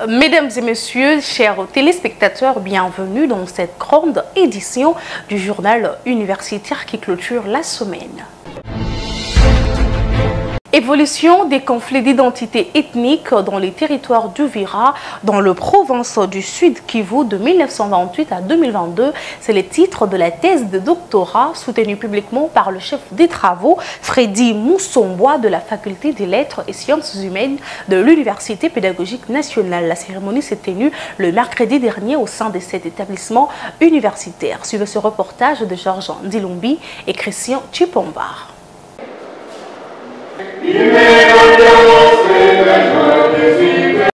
Mesdames et messieurs, chers téléspectateurs, bienvenue dans cette grande édition du journal universitaire qui clôture la semaine. Évolution des conflits d'identité ethnique dans les territoires d'Uvira, dans le province du Sud Kivu de 1928 à 2022. C'est le titre de la thèse de doctorat soutenue publiquement par le chef des travaux, Freddy Moussombois, de la faculté des lettres et sciences humaines de l'Université pédagogique nationale. La cérémonie s'est tenue le mercredi dernier au sein de cet établissement universitaire. Suivez ce reportage de Georges Ndilumbi et Christian Chipombar.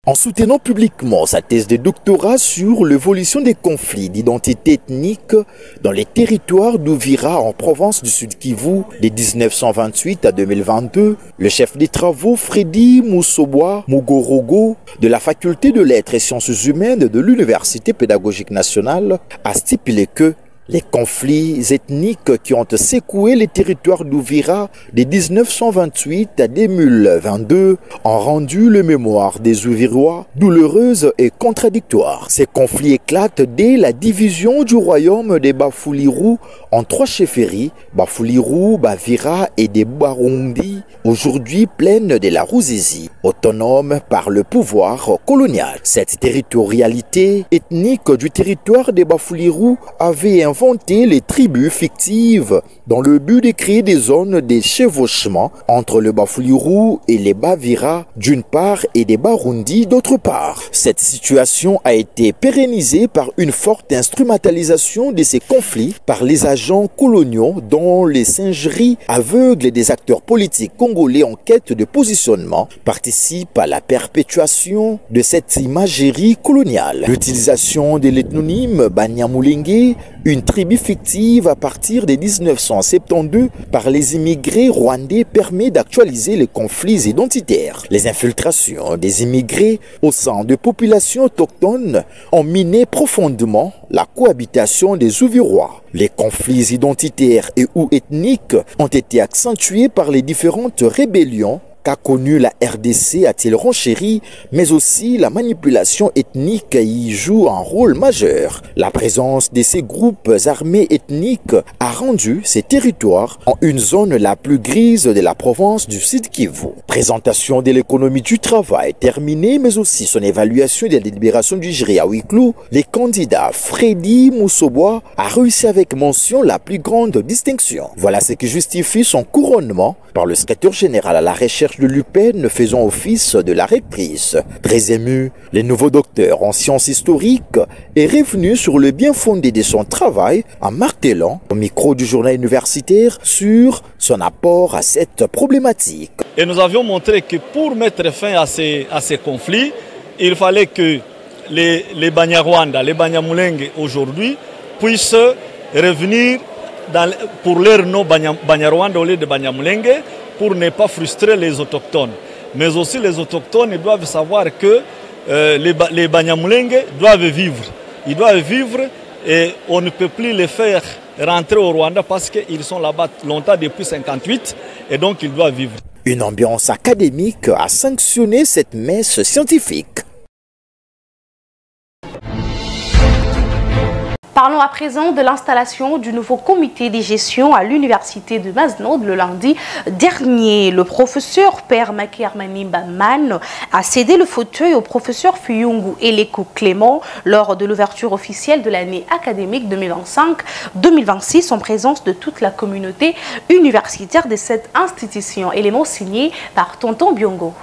En soutenant publiquement sa thèse de doctorat sur l'évolution des conflits d'identité ethnique dans les territoires d'Uvira en province du Sud Kivu de 1928 à 2022, le chef des travaux Freddy Moussombois Mugorogo de la faculté de lettres et sciences humaines de l'Université pédagogique nationale a stipulé que les conflits ethniques qui ont secoué les territoires d'Uvira de 1928 à 2022 ont rendu la mémoire des Uvirois douloureuse et contradictoire. Ces conflits éclatent dès la division du royaume des Bafouliru en 3 chefferies, Bafouliru, Bavira et des Barundi, aujourd'hui pleines de la Ruzizi, autonomes par le pouvoir colonial. Cette territorialité ethnique du territoire des Bafouliru avait inventé les tribus fictives dans le but de créer des zones de chevauchement entre le Bafouliru et les Bavira d'une part et des Barundi d'autre part. Cette situation a été pérennisée par une forte instrumentalisation de ces conflits par les agents coloniaux dont les singeries aveugles des acteurs politiques congolais en quête de positionnement participent à la perpétuation de cette imagerie coloniale. L'utilisation de l'ethnonyme Banyamulenge, une tribu fictive à partir de 1972 par les immigrés rwandais, permet d'actualiser les conflits identitaires. Les infiltrations des immigrés au sein de populations autochtones ont miné profondément la cohabitation des Uvirois. Les conflits identitaires et ou ethniques ont été accentués par les différentes rébellions qu'a connu la RDC, a-t-il renchéri, mais aussi la manipulation ethnique y joue un rôle majeur. La présence de ces groupes armés ethniques a rendu ces territoires en une zone la plus grise de la province du Sud Kivu. Présentation de l'économie du travail terminée, mais aussi son évaluation de la délibération du jury à huis clos, les candidats Freddy Moussombois a réussi avec mention la plus grande distinction. Voilà ce qui justifie son couronnement par le secrétaire général à la recherche de l'UPN faisant office de la rectrice. Très ému, le nouveau docteur en sciences historiques est revenu sur le bien fondé de son travail en martelant au micro du journal universitaire sur son apport à cette problématique. Et nous avions montré que pour mettre fin à ces conflits, il fallait que les Banyarwanda, les Banyamulenge aujourd'hui puissent revenir pour leur nom Banyarwanda au lieu de Banyamulenge, pour ne pas frustrer les autochtones. Mais aussi les autochtones doivent savoir que les Banyamulenge doivent vivre. Ils doivent vivre et on ne peut plus les faire rentrer au Rwanda parce qu'ils sont là-bas longtemps depuis 1958 et donc ils doivent vivre. Une ambiance académique a sanctionné cette messe scientifique. Parlons à présent de l'installation du nouveau comité de gestion à l'université de Maznod le lundi dernier. Le professeur Père Makiarmanimba Man a cédé le fauteuil au professeur Fuyungu Eleko Clément lors de l'ouverture officielle de l'année académique 2025-2026 en présence de toute la communauté universitaire de cette institution. Élément signé par Tonton Biongo.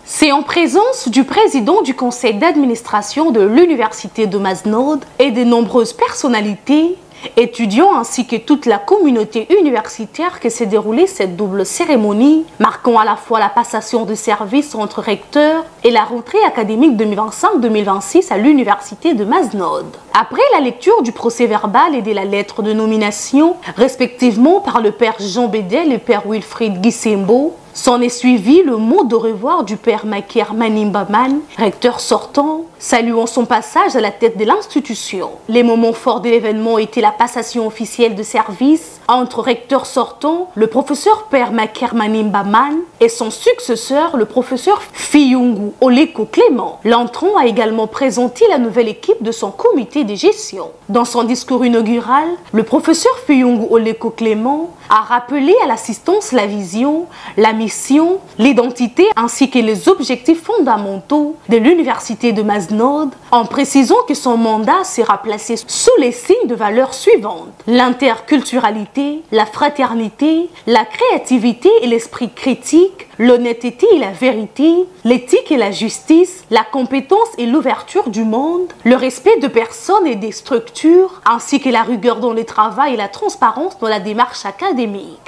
C'est en présence du président du conseil d'administration de l'université de Maznod et de nombreuses personnalités, étudiants ainsi que toute la communauté universitaire que s'est déroulée cette double cérémonie, marquant à la fois la passation de service entre recteurs et la rentrée académique 2025-2026 à l'université de Maznod. Après la lecture du procès-verbal et de la lettre de nomination, respectivement par le père Jean Bédel et le père Wilfried Gisembo, S'en est suivi le mot de revoir du père Maker Manimbaman, recteur sortant, saluant son passage à la tête de l'institution. Les moments forts de l'événement étaient la passation officielle de service entre recteur sortant, le professeur père Maker Manimbaman, et son successeur, le professeur Fiyungu Oleko Clément. L'entrant a également présenté la nouvelle équipe de son comité de gestion. Dans son discours inaugural, le professeur Fiyungu Oleko Clément a rappelé à l'assistance la vision, la mission, l'identité ainsi que les objectifs fondamentaux de l'université de Maznod, en précisant que son mandat sera placé sous les signes de valeurs suivantes: l'interculturalité, la fraternité, la créativité et l'esprit critique, l'honnêteté et la vérité, l'éthique et la justice, la compétence et l'ouverture du monde, le respect de personnes et des structures, ainsi que la rigueur dans le travail et la transparence dans la démarche académique.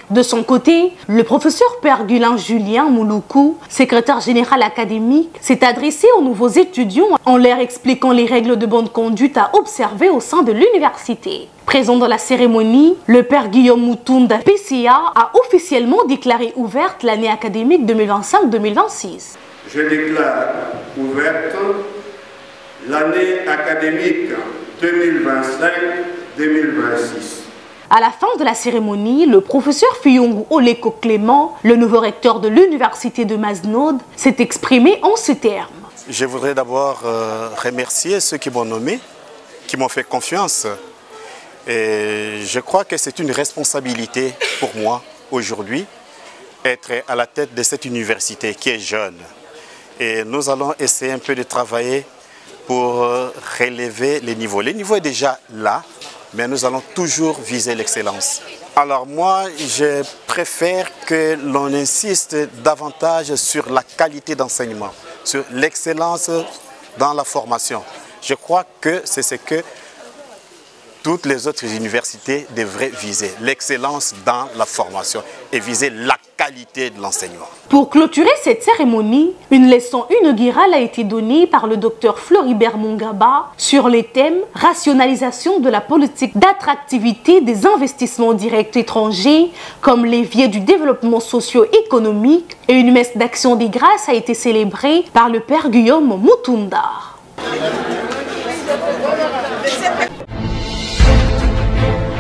De son côté, le professeur Pergulin Julien Mouloukou, secrétaire général académique, s'est adressé aux nouveaux étudiants en leur expliquant les règles de bonne conduite à observer au sein de l'université. Présent dans la cérémonie, le père Guillaume Mutunda, PCA, a officiellement déclaré ouverte l'année académique 2025-2026. Je déclare ouverte l'année académique 2025-2026. À la fin de la cérémonie, le professeur Fiyungu Oleko Clément, le nouveau recteur de l'université de Maznod, s'est exprimé en ces termes. Je voudrais d'abord remercier ceux qui m'ont nommé, qui m'ont fait confiance. Et je crois que c'est une responsabilité pour moi aujourd'hui être à la tête de cette université qui est jeune. Et nous allons essayer un peu de travailler pour relever les niveaux. Le niveau est déjà là, mais nous allons toujours viser l'excellence. Alors moi, je préfère que l'on insiste davantage sur la qualité d'enseignement, sur l'excellence dans la formation. Je crois que c'est ce que toutes les autres universités devraient viser, l'excellence dans la formation et viser la qualité de l'enseignement. Pour clôturer cette cérémonie, une leçon inaugurale a été donnée par le docteur Floribert Mungaba sur les thèmes rationalisation de la politique d'attractivité des investissements directs étrangers comme levier du développement socio-économique, et une messe d'action des grâces a été célébrée par le père Guillaume Mutunda.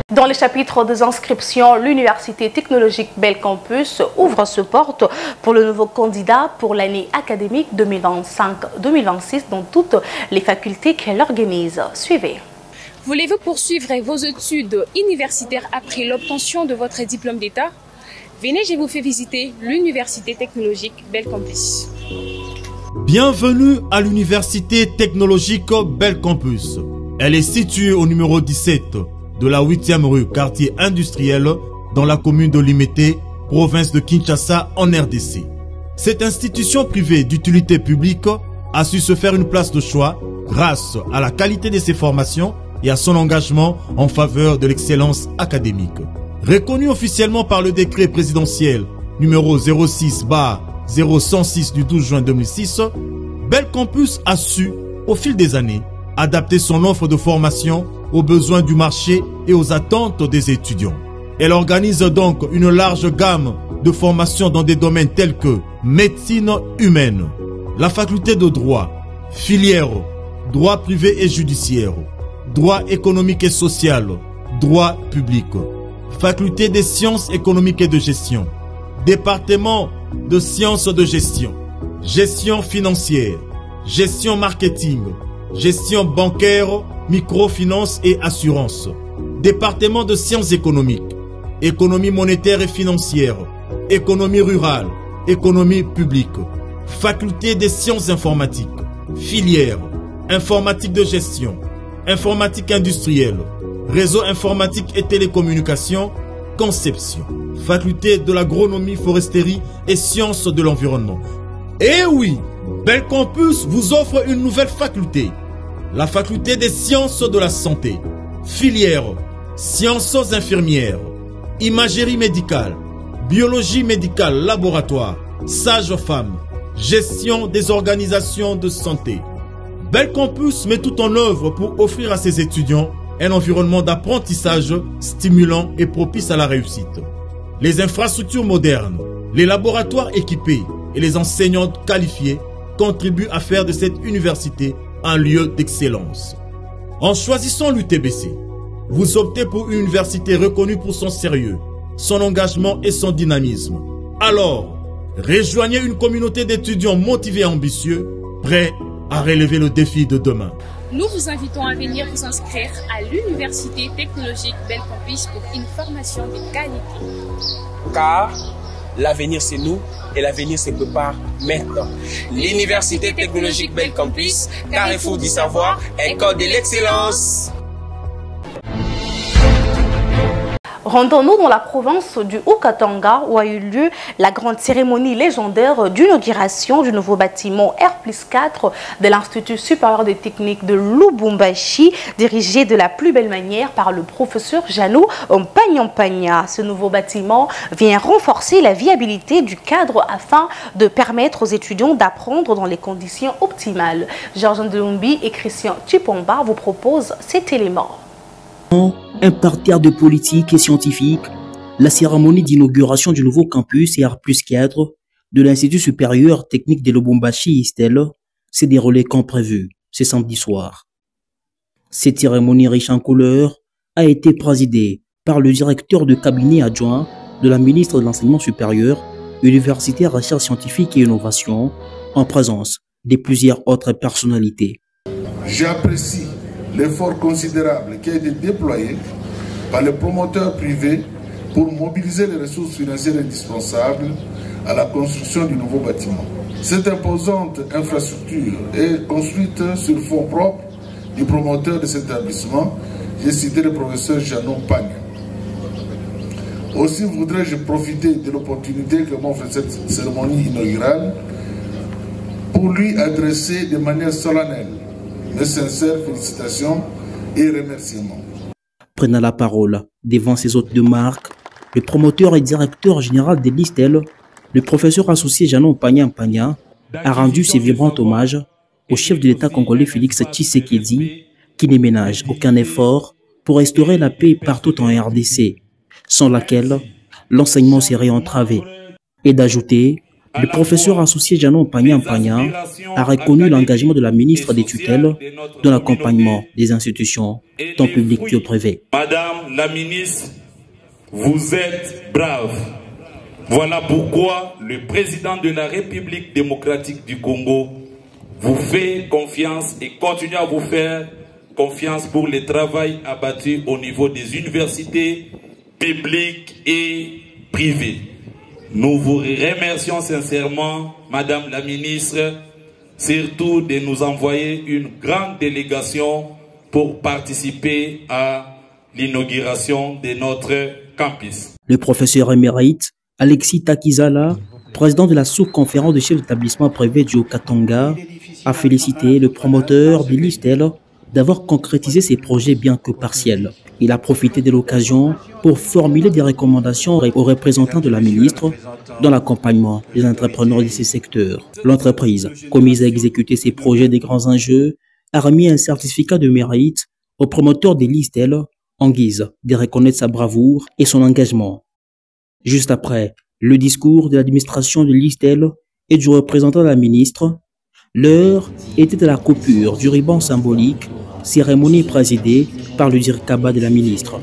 Dans le chapitre des inscriptions, l'Université technologique Belcampus ouvre ses portes pour le nouveau candidat pour l'année académique 2025-2026 dans toutes les facultés qu'elle organise. Suivez. Voulez-vous poursuivre vos études universitaires après l'obtention de votre diplôme d'État? Venez, je vous fais visiter l'Université technologique Belcampus. Bienvenue à l'Université technologique Belcampus. Elle est située au numéro 17 de la 8e rue, quartier industriel, dans la commune de Limete, province de Kinshasa, en RDC. Cette institution privée d'utilité publique a su se faire une place de choix grâce à la qualité de ses formations et à son engagement en faveur de l'excellence académique. Reconnue officiellement par le décret présidentiel numéro 06/0106 du 12 juin 2006, Belcampus a su, au fil des années, adapter son offre de formation aux besoins du marché et aux attentes des étudiants. Elle organise donc une large gamme de formations dans des domaines tels que médecine humaine, la faculté de droit, filière, droit privé et judiciaire, droit économique et social, droit public, faculté des sciences économiques et de gestion, département de sciences de gestion, gestion financière, gestion marketing, gestion bancaire, microfinance et assurance, département de sciences économiques, économie monétaire et financière, économie rurale, économie publique, faculté des sciences informatiques, filière, informatique de gestion, informatique industrielle, réseau informatique et télécommunications, conception, faculté de l'agronomie, foresterie et sciences de l'environnement. Et oui, Belcampus vous offre une nouvelle faculté, la faculté des sciences de la santé, filière, sciences infirmières, imagerie médicale, biologie médicale laboratoire, sage-femme, gestion des organisations de santé. Belcampus met tout en œuvre pour offrir à ses étudiants un environnement d'apprentissage stimulant et propice à la réussite. Les infrastructures modernes, Les laboratoires équipés et les enseignants qualifiés contribuent à faire de cette université un lieu d'excellence. En choisissant l'UTBC, vous optez pour une université reconnue pour son sérieux, son engagement et son dynamisme. Alors, rejoignez une communauté d'étudiants motivés et ambitieux, prêts à relever le défi de demain. Nous vous invitons à venir vous inscrire à l'Université technologique Bel Campus pour une formation de qualité. Car l'avenir c'est nous et l'avenir se prépare maintenant. L'Université technologique Bel Campus, carrefour du savoir, école de l'excellence. Rendons-nous dans la province du Haut-Katanga où a eu lieu la grande cérémonie légendaire d'inauguration du nouveau bâtiment R+4 de l'Institut supérieur des techniques de Lubumbashi, dirigé de la plus belle manière par le professeur Janou Mpagnampagna. Ce nouveau bâtiment vient renforcer la viabilité du cadre afin de permettre aux étudiants d'apprendre dans les conditions optimales. Georges Ndelumbi et Christian Chipomba vous proposent cet élément. Un parterre de politique et scientifique, la cérémonie d'inauguration du nouveau campus R+4 de l'Institut supérieur technique de Lubumbashi ISTEL s'est déroulée comme prévu ce samedi soir. Cette cérémonie riche en couleurs a été présidée par le directeur de cabinet adjoint de la ministre de l'Enseignement supérieur, universitaire, recherche scientifique et innovation, en présence de plusieurs autres personnalités. J'apprécie l'effort considérable qui a été déployé par les promoteurs privés pour mobiliser les ressources financières indispensables à la construction du nouveau bâtiment. Cette imposante infrastructure est construite sur fonds propres du promoteur de cet établissement, j'ai cité le professeur Janou Mpagnampagna. Aussi voudrais-je profiter de l'opportunité que m'offre cette cérémonie inaugurale pour lui adresser de manière solennelle mes sincères félicitations et remerciements. Prenant la parole devant ses hôtes de marque, le promoteur et directeur général de l'ISTEL, le professeur associé Janou Mpagnampagna, a rendu ses vibrants hommages au chef de l'État congolais Félix Tshisekedi, qui ne ménage aucun effort pour restaurer la paix partout en RDC, sans laquelle l'enseignement serait entravé, et d'ajouter. Le professeur associé Janou Mpagnampagna a reconnu l'engagement de la ministre des tutelles dans l'accompagnement des institutions, tant publiques que privées. Madame la ministre, vous êtes brave. Voilà pourquoi le président de la République démocratique du Congo vous fait confiance et continue à vous faire confiance pour le travail abattu au niveau des universités publiques et privées. Nous vous remercions sincèrement, Madame la ministre, surtout de nous envoyer une grande délégation pour participer à l'inauguration de notre campus. Le professeur émérite Alexis Takizala, président de la sous-conférence de chefs d'établissement privé du Haut-Katanga, a félicité le promoteur de l'ISTEL d'avoir concrétisé ses projets bien que partiels. Il a profité de l'occasion pour formuler des recommandations aux représentants de la ministre dans l'accompagnement des entrepreneurs de ces secteurs. L'entreprise, commise à exécuter ses projets des grands enjeux, a remis un certificat de mérite au promoteur de l'ISTEL en guise de reconnaître sa bravoure et son engagement. Juste après le discours de l'administration de l'ISTEL et du représentant de la ministre, l'heure était à la coupure du ruban symbolique, cérémonie présidée par le directeur de la ministre.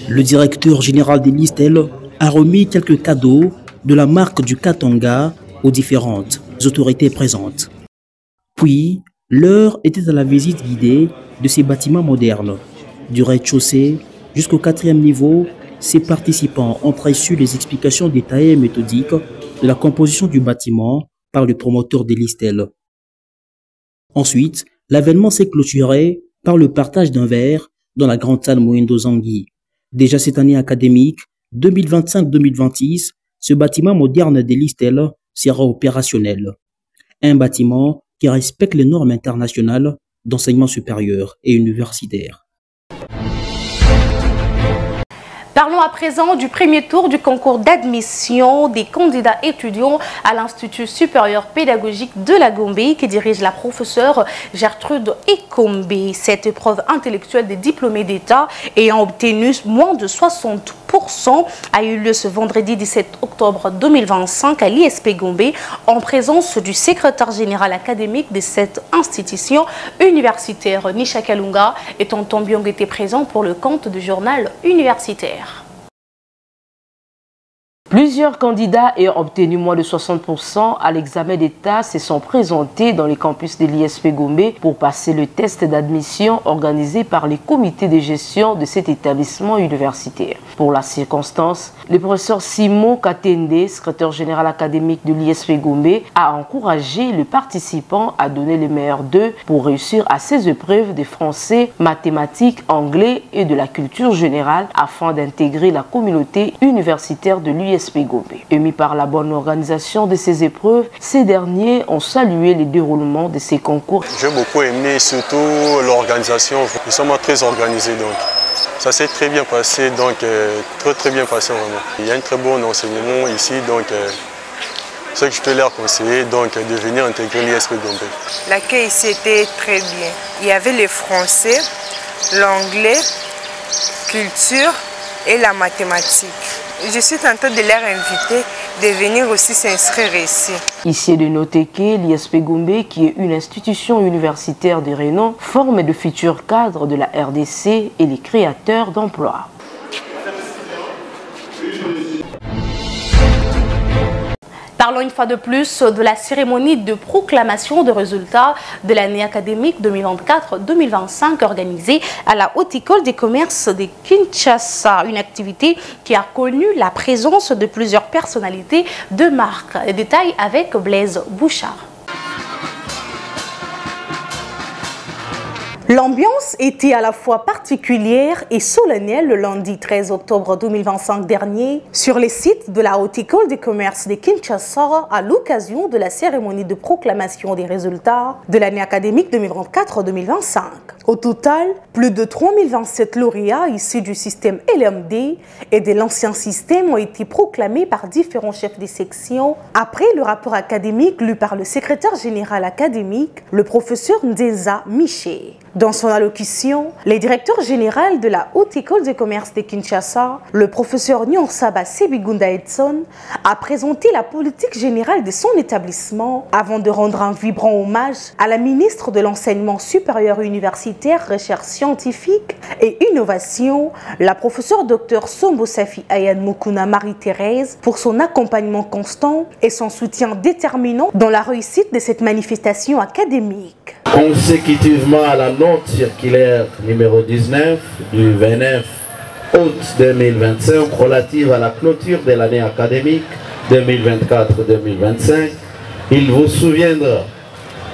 Le directeur général de l'ISTEL a remis quelques cadeaux de la marque du Katanga aux différentes autorités présentes. Puis, l'heure était à la visite guidée de ces bâtiments modernes. Du rez-de-chaussée jusqu'au 4e niveau, ces participants ont reçu les explications détaillées et méthodiques de la composition du bâtiment par le promoteur de l'ISTEL. Ensuite, l'avènement s'est clôturé par le partage d'un verre dans la grande salle Moïndo Zangui. Déjà cette année académique, 2025-2026, ce bâtiment moderne de l'ISTEL sera opérationnel. Un bâtiment qui respecte les normes internationales d'enseignement supérieur et universitaire. Parlons à présent du premier tour du concours d'admission des candidats étudiants à l'Institut supérieur pédagogique de la Gombe qui dirige la professeure Gertrude Ekombe. Cette épreuve intellectuelle des diplômés d'État ayant obtenu moins de 60 60% a eu lieu ce vendredi 17 octobre 2025 à l'ISP Gombe en présence du secrétaire général académique de cette institution universitaire. Nisha Kalunga et Tonton Biong étaient présents pour le compte du journal universitaire. Plusieurs candidats ayant obtenu moins de 60% à l'examen d'État se sont présentés dans les campus de l'ISP Gombe pour passer le test d'admission organisé par les comités de gestion de cet établissement universitaire. Pour la circonstance, le professeur Simon Katende, secrétaire général académique de l'ISP Gombe, a encouragé les participants à donner le meilleur d'eux pour réussir à ces épreuves de français, mathématiques, anglais et de la culture générale afin d'intégrer la communauté universitaire de l'ISP Gombe. Émis par la bonne organisation de ces épreuves, ces derniers ont salué le déroulement de ces concours. J'ai beaucoup aimé surtout l'organisation. Nous sommes très organisés, donc ça s'est très bien passé, donc très bien passé vraiment. Il y a un très bon enseignement ici, donc ce que je peux leur conseiller, donc de venir intégrer l'ISP Gombe. L'accueil ici était très bien. Il y avait le français, l'anglais, culture et la mathématique. Je suis tentée de leur inviter de venir aussi s'inscrire ici. Ici est de noter que l'ISP Gombe, qui est une institution universitaire de renom, forme de futurs cadres de la RDC et les créateurs d'emplois. Parlons une fois de plus de la cérémonie de proclamation de résultats de l'année académique 2024-2025 organisée à la Haute École des commerces de Kinshasa. Une activité qui a connu la présence de plusieurs personnalités de marque. Les détails avec Blaise Bouchard. L'ambiance était à la fois particulière et solennelle le lundi 13 octobre 2025 dernier sur les sites de la Haute École des commerces de Kinshasa à l'occasion de la cérémonie de proclamation des résultats de l'année académique 2024-2025. Au total, plus de 3027 lauréats issus du système LMD et de l'ancien système ont été proclamés par différents chefs de section après le rapport académique lu par le secrétaire général académique, le professeur Ndenza Miché. Dans son allocution, le directeur général de la Haute École des commerces de Kinshasa, le professeur Nyonsaba Sebigunda Edson, a présenté la politique générale de son établissement avant de rendre un vibrant hommage à la ministre de l'Enseignement supérieur universitaire, recherche scientifique et innovation, la professeure Dr Sombo Safi Ayane Mukuna Marie-Thérèse, pour son accompagnement constant et son soutien déterminant dans la réussite de cette manifestation académique. Consécutivement à la note circulaire numéro 19 du 29 août 2025 relative à la clôture de l'année académique 2024-2025, il vous souviendra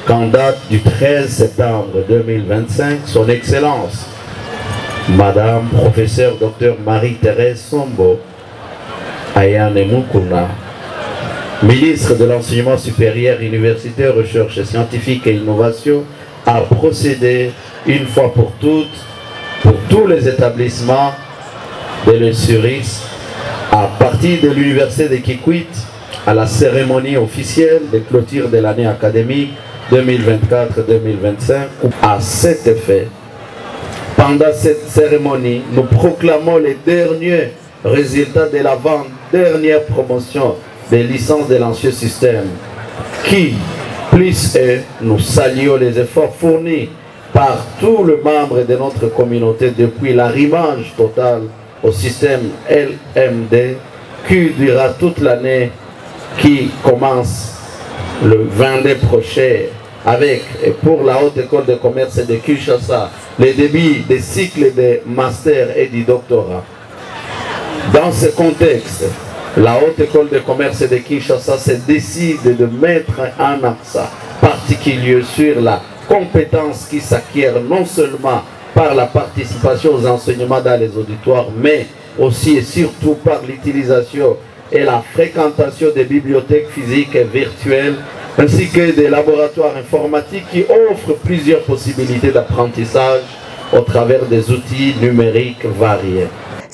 qu'en date du 13 septembre 2025, son Excellence, Madame Professeure Dr Marie-Thérèse Sombo Ayane Mukuna, ministre de l'Enseignement supérieur, universitaire, recherche scientifique et innovation, a procédé une fois pour toutes, pour tous les établissements de l'Essuris, à partir de l'université de Kikwit, à la cérémonie officielle de clôture de l'année académique 2024-2025. À cet effet, pendant cette cérémonie, nous proclamons les derniers résultats de l'avant-dernière promotion des licences de l'ancien système, qui, plus nous saluons les efforts fournis par tous les membres de notre communauté depuis l'arrimage total au système LMD, qui durera toute l'année, qui commence le 22 prochain avec, et pour la Haute École de commerce de Kinshasa, les débuts des cycles de master et du doctorat. Dans ce contexte, la Haute École de commerce de Kinshasa se décide de mettre un accent particulier sur la compétence qui s'acquiert non seulement par la participation aux enseignements dans les auditoires, mais aussi et surtout par l'utilisation et la fréquentation des bibliothèques physiques et virtuelles, ainsi que des laboratoires informatiques qui offrent plusieurs possibilités d'apprentissage au travers des outils numériques variés.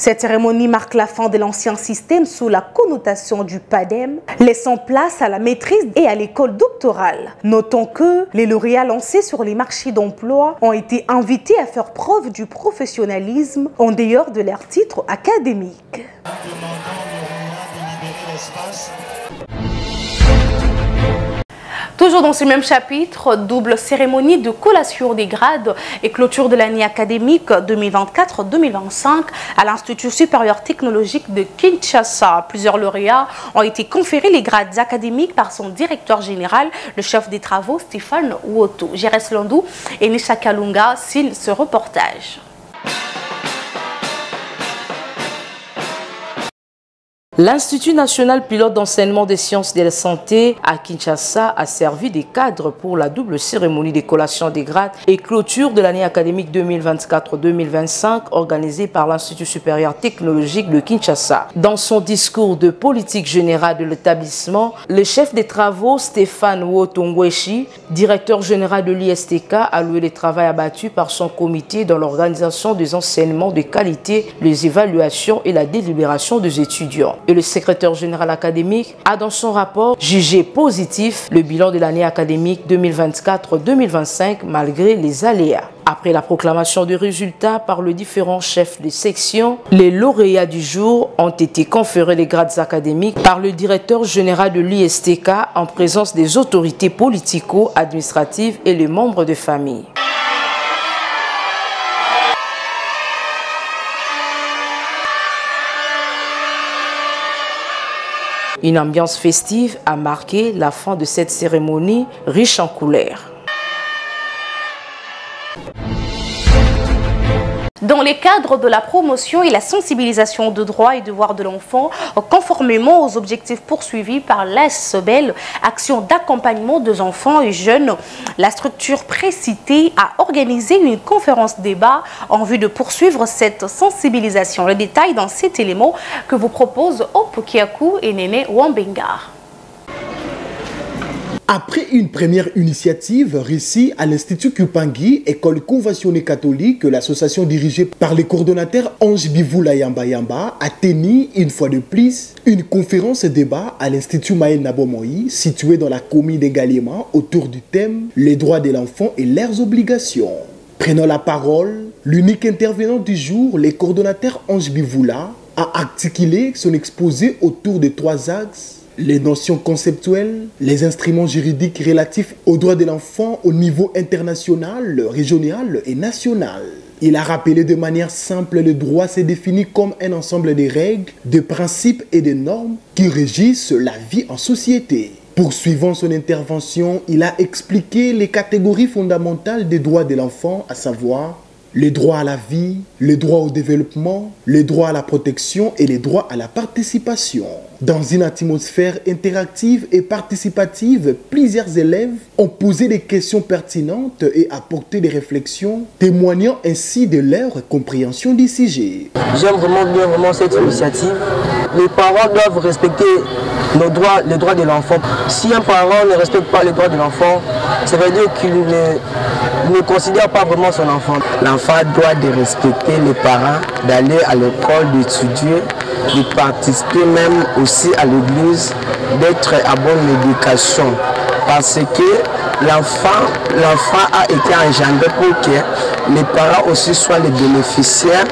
Cette cérémonie marque la fin de l'ancien système sous la connotation du PADEM, laissant place à la maîtrise et à l'école doctorale. Notons que les lauréats lancés sur les marchés d'emploi ont été invités à faire preuve du professionnalisme en dehors de leur titre académique. Toujours dans ce même chapitre, double cérémonie de collation des grades et clôture de l'année académique 2024-2025 à l'Institut supérieur technologique de Kinshasa. Plusieurs lauréats ont été conférés les grades académiques par son directeur général, le chef des travaux Stéphane Woto. Jérès Landou et Nisha Kalunga signent ce reportage. L'Institut national pilote d'enseignement des sciences de la santé à Kinshasa a servi des cadres pour la double cérémonie de collation des grades et clôture de l'année académique 2024-2025 organisée par l'Institut supérieur technologique de Kinshasa. Dans son discours de politique générale de l'établissement, le chef des travaux Stéphane Wotongweshi, directeur général de l'ISTK, a loué les travaux abattus par son comité dans l'organisation des enseignements de qualité, les évaluations et la délibération des étudiants. Et le secrétaire général académique a dans son rapport jugé positif le bilan de l'année académique 2024-2025 malgré les aléas. Après la proclamation des résultats par les différents chefs de section, les lauréats du jour ont été conférés les grades académiques par le directeur général de l'ISTK en présence des autorités politico-administratives et les membres de famille. Une ambiance festive a marqué la fin de cette cérémonie riche en couleurs. Dans les cadres de la promotion et la sensibilisation de droits et devoirs de l'enfant, conformément aux objectifs poursuivis par l'ASBEL, Action d'accompagnement des enfants et jeunes, la structure précitée a organisé une conférence débat en vue de poursuivre cette sensibilisation. Le détail dans cet élément que vous propose Opokiaku et Néné Wambengar. Après une première initiative réussie à l'Institut Kupangui, école conventionnée catholique, l'association dirigée par le coordonnateur Ange Bivula Yamba Yamba a tenu une fois de plus une conférence débat à l'Institut Maël Nabomoï, situé dans la commune de Galema, autour du thème « Les droits de l'enfant et leurs obligations ». Prenant la parole, l'unique intervenant du jour, le coordonnateur Ange Bivula, a articulé son exposé autour de 3 axes: les notions conceptuelles, les instruments juridiques relatifs aux droits de l'enfant au niveau international, régional et national. Il a rappelé de manière simple le droit se définit comme un ensemble de règles, de principes et de normes qui régissent la vie en société. Poursuivant son intervention, il a expliqué les catégories fondamentales des droits de l'enfant, à savoir les droits à la vie, les droits au développement, les droits à la protection et les droits à la participation. Dans une atmosphère interactive et participative, plusieurs élèves ont posé des questions pertinentes et apporté des réflexions, témoignant ainsi de leur compréhension du sujet. J'aime vraiment cette initiative. Les parents doivent respecter nos droits, les droits de l'enfant. Si un parent ne respecte pas les droits de l'enfant, ça veut dire qu'il ne considère pas vraiment son enfant. L'enfant doit respecter les parents, d'aller à l'école, d'étudier, de participer même aussi à l'église, d'être à bonne éducation. Parce que l'enfant a été engendré pour que les parents aussi soient les bénéficiaires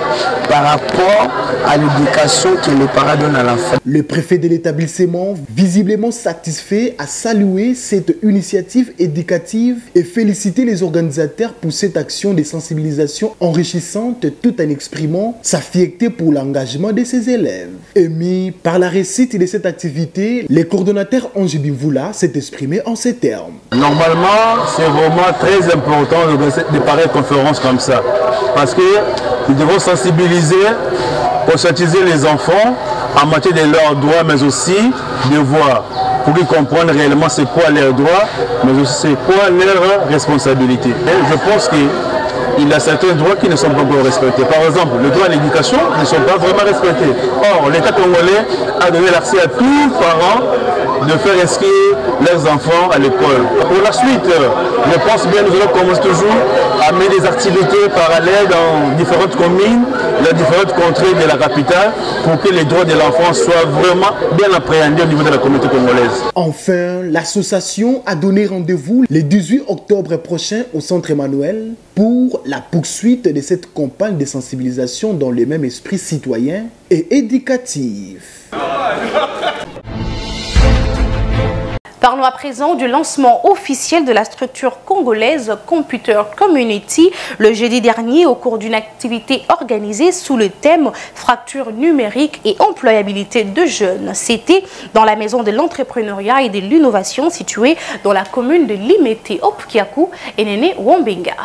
par rapport à l'éducation que les parents donnent à l'enfant. Le préfet de l'établissement, visiblement satisfait, a salué cette initiative éducative et félicité les organisateurs pour cette action de sensibilisation enrichissante tout en exprimant sa fierté pour l'engagement de ses élèves. Émis par la réussite de cette activité, le coordonnateur Ange Bivula s'est exprimé en ces termes. Normalement, c'est vraiment très important de pareilles conférences comme ça, parce que nous devons sensibiliser, conscientiser les enfants en matière de leurs droits, mais aussi devoirs, pour qu'ils comprennent réellement c'est quoi leurs droits, mais aussi c'est quoi leurs responsabilités. Et je pense qu'il y a certains droits qui ne sont pas encore respectés. Par exemple, le droit à l'éducation ne sont pas vraiment respectés. Or, l'État congolais a donné l'accès à tous les parents de faire inscrire leurs enfants à l'école. Pour la suite, je pense bien que nous allons commencer toujours à mener des activités parallèles dans différentes communes, dans différentes contrées de la capitale, pour que les droits de l'enfant soient vraiment bien appréhendés au niveau de la communauté congolaise. Enfin, l'association a donné rendez-vous le 18 octobre prochain au Centre Emmanuel pour la poursuite de cette campagne de sensibilisation dans le même esprit citoyen et éducatif. Parlons à présent du lancement officiel de la structure congolaise Computer Community le jeudi dernier au cours d'une activité organisée sous le thème fracture numérique et employabilité de jeunes. C'était dans la maison de l'entrepreneuriat et de l'innovation située dans la commune de Limete, Opkiaku et Néné Wambinga.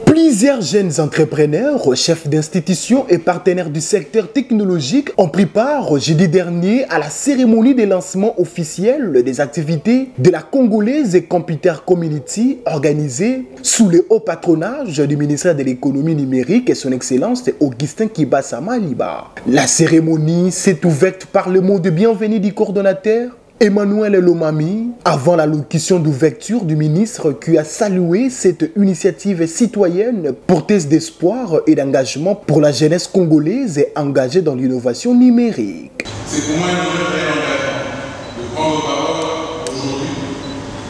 Plusieurs jeunes entrepreneurs, chefs d'institutions et partenaires du secteur technologique ont pris part jeudi dernier à la cérémonie de lancement officiel des activités de la Congolaise Computer Community organisée sous le haut patronage du ministère de l'économie numérique et son excellence Augustin Kibasa Maliba. La cérémonie s'est ouverte par le mot de bienvenue du coordonnateur Emmanuel Lomami, avant l'allocution d'ouverture du ministre qui a salué cette initiative citoyenne porteuse d'espoir et d'engagement pour la jeunesse congolaise engagée dans l'innovation numérique. C'est pour moi un vrai engagement de prendre parole aujourd'hui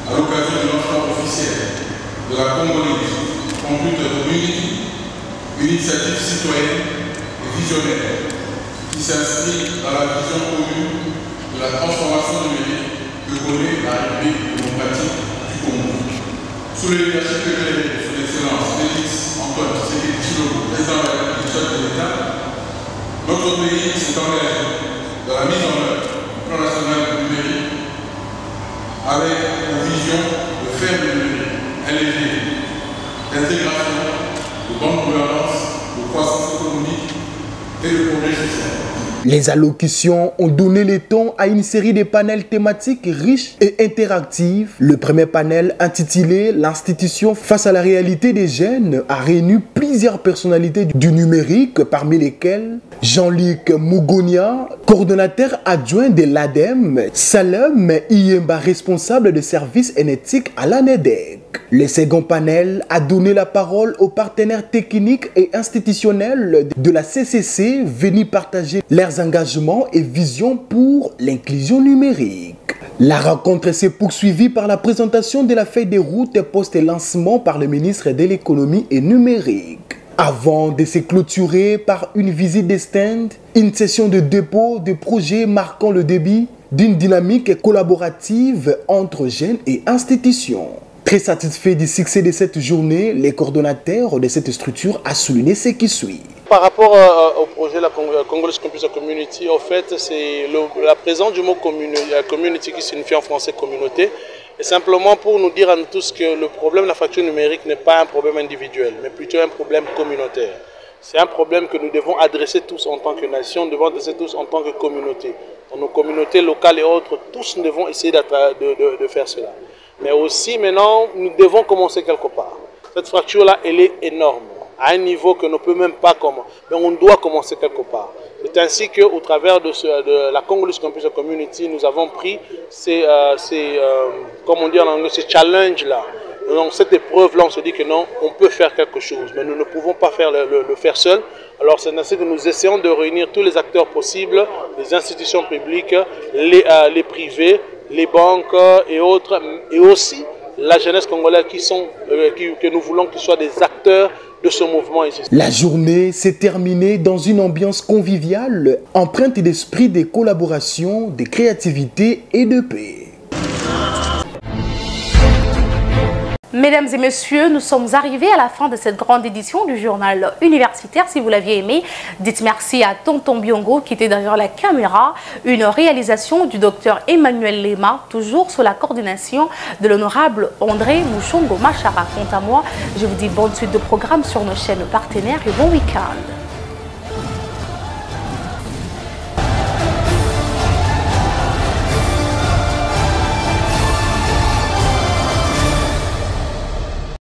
à l'occasion du lancement officiel de la Congolaise Computer Community, une initiative citoyenne et visionnaire qui s'inscrit dans la vision commune de la transformation numérique que connaît la République démocratique du Congo. Sous le leadership éclairé de son Excellence Félix Antoine Tshisekedi Tshilombo, président de la République de l'État, notre pays s'est engagé dans la mise en œuvre du plan national du numérique avec la vision de faire du numérique un levier d'intégration, de bonne gouvernance, de croissance économique et de progrès social. Les allocutions ont donné le ton à une série de panels thématiques riches et interactifs. Le premier panel, intitulé « L'institution face à la réalité des jeunes », a réuni plusieurs personnalités du numérique, parmi lesquelles Jean-Luc Mougonia, coordonnateur adjoint de l'ADEME, Salem Iyemba, responsable de services énergétiques à l'ANEDEC. Le second panel a donné la parole aux partenaires techniques et institutionnels de la CCC venus partager leurs engagements et visions pour l'inclusion numérique. La rencontre s'est poursuivie par la présentation de la feuille de route post-lancement par le ministre de l'économie et numérique. Avant de se clôturer par une visite des stands, une session de dépôt de projets marquant le début d'une dynamique collaborative entre jeunes et institutions. Très satisfait du succès de cette journée, les coordonnateurs de cette structure a souligné ce qui suit. Par rapport au projet de la Congolese Computer Community, en fait, c'est la présence du mot community qui signifie en français communauté. Et simplement pour nous dire à nous tous que le problème de la fracture numérique n'est pas un problème individuel, mais plutôt un problème communautaire. C'est un problème que nous devons adresser tous en tant que nation, nous devons adresser tous en tant que communauté. Dans nos communautés locales et autres, tous nous devons essayer de faire cela. Mais aussi maintenant, nous devons commencer quelque part. Cette fracture-là, elle est énorme, à un niveau que nous ne peut même pas commencer. Mais on doit commencer quelque part. C'est ainsi qu'au travers de la Congolese Computer Community, nous avons pris comme on dit en anglais, ces challenges-là. Donc cette épreuve-là, on se dit que non, on peut faire quelque chose, mais nous ne pouvons pas le faire seul. Alors c'est ainsi que nous essayons de réunir tous les acteurs possibles, les institutions publiques, les privés, les banques et autres, et aussi la jeunesse congolaise que nous voulons qu'ils soient des acteurs de ce mouvement ici. La journée s'est terminée dans une ambiance conviviale, empreinte d'esprit de collaboration, de créativité et de paix. Mesdames et messieurs, nous sommes arrivés à la fin de cette grande édition du journal universitaire. Si vous l'aviez aimé, dites merci à Tonton Biongo qui était derrière la caméra. Une réalisation du docteur Emmanuel Lema, toujours sous la coordination de l'honorable André Mouchongo Machara. Quant à moi, je vous dis bonne suite de programmes sur nos chaînes partenaires et bon week-end.